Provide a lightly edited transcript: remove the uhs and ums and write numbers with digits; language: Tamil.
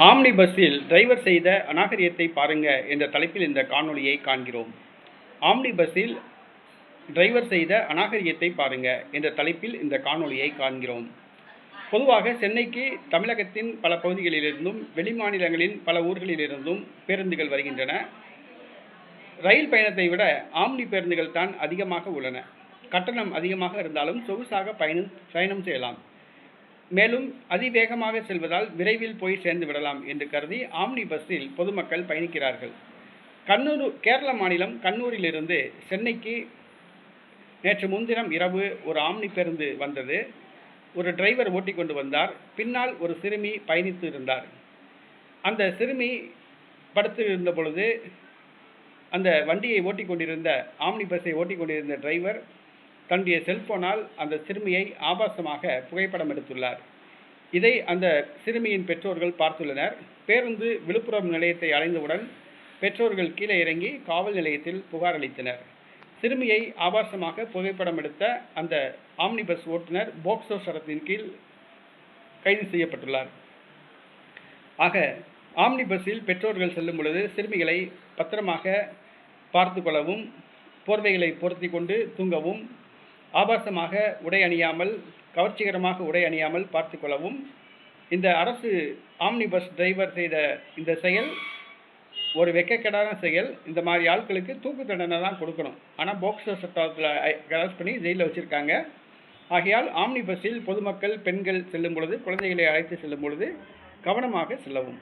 ஆம்னி பஸ்ஸில் டிரைவர் செய்த அநாகரிகத்தை பாருங்க என்ற தலைப்பில் இந்த காணொளியை காண்கிறோம். ஆம்னி பஸ்ஸில் டிரைவர் செய்த அநாகரிகத்தை பாருங்க என்ற தலைப்பில் இந்த காணொளியை காண்கிறோம். பொதுவாக சென்னைக்கு தமிழகத்தின் பல பகுதிகளிலிருந்தும் வெளிமாநிலங்களின் பல ஊர்களிலிருந்தும் பேருந்துகள் வருகின்றன. ரயில் பயணத்தை விட ஆம்னி பேருந்துகள் தான் அதிகமாக உள்ளன. கட்டணம் அதிகமாக இருந்தாலும் சொகுசாக பயணம் செய்யலாம். மேலும் அதிவேகமாக செல்வதால் விரைவில் போய் சேர்ந்து விடலாம் என்று கருதி ஆம்னி பஸ்ஸில் பொதுமக்கள் பயணிக்கிறார்கள். கேரள மாநிலம் கண்ணூரிலிருந்து சென்னைக்கு நேற்று முன்தினம் இரவு ஒரு ஆம்னி பேருந்து வந்தது. ஒரு டிரைவர் ஓட்டி கொண்டு வந்தார். பின்னால் ஒரு சிறுமி பயணித்து இருந்தார். அந்த சிறுமி படுத்து இருந்த பொழுது அந்த வண்டியை ஓட்டி கொண்டிருந்த ஆம்னி பஸ்ஸை ஓட்டி கொண்டிருந்த டிரைவர் தன்னுடைய செல்போனால் அந்த சிறுமியை ஆபாசமாக புகைப்படம் எடுத்துள்ளார். இதை அந்த சிறுமியின் பெற்றோர்கள் பார்த்துள்ளனர். பேருந்து விழுப்புரம் நிலையத்தை அடைந்தவுடன் பெற்றோர்கள் கீழே இறங்கி காவல் நிலையத்தில் புகார் அளித்தனர். சிறுமியை ஆபாசமாக புகைப்படம் எடுத்த அந்த ஆம்னி பஸ் ஓட்டுநர் போக்சோ சட்டத்தின் கீழ் கைது செய்யப்பட்டுள்ளார். ஆக ஆம்னி பஸ்ஸில் பெற்றோர்கள் செல்லும் பொழுது சிறுமிகளை பத்திரமாக பார்த்து கொள்ளவும், போர்வைகளை பொருத்தி கொண்டு தூங்கவும், ஆபாசமாக உடை அணியாமல், கவர்ச்சிகரமாக உடை அணியாமல் பார்த்து கொள்ளவும் இந்த அரசு ஆம்னி பஸ் டிரைவர் செய்த இந்த செயல் ஒரு வெட்கக்கேடான செயல். இந்த மாதிரி ஆட்களுக்கு தூக்கு தண்டனை தான் கொடுக்கணும். ஆனால் போக்சோ சட்டத்தில் அரெஸ்ட் பண்ணி ஜெயிலில் வச்சுருக்காங்க. ஆகையால் ஆம்னி பஸ்ஸில் பொதுமக்கள், பெண்கள் செல்லும் பொழுது, குழந்தைகளை அழைத்து செல்லும் பொழுது கவனமாக செல்லவும்.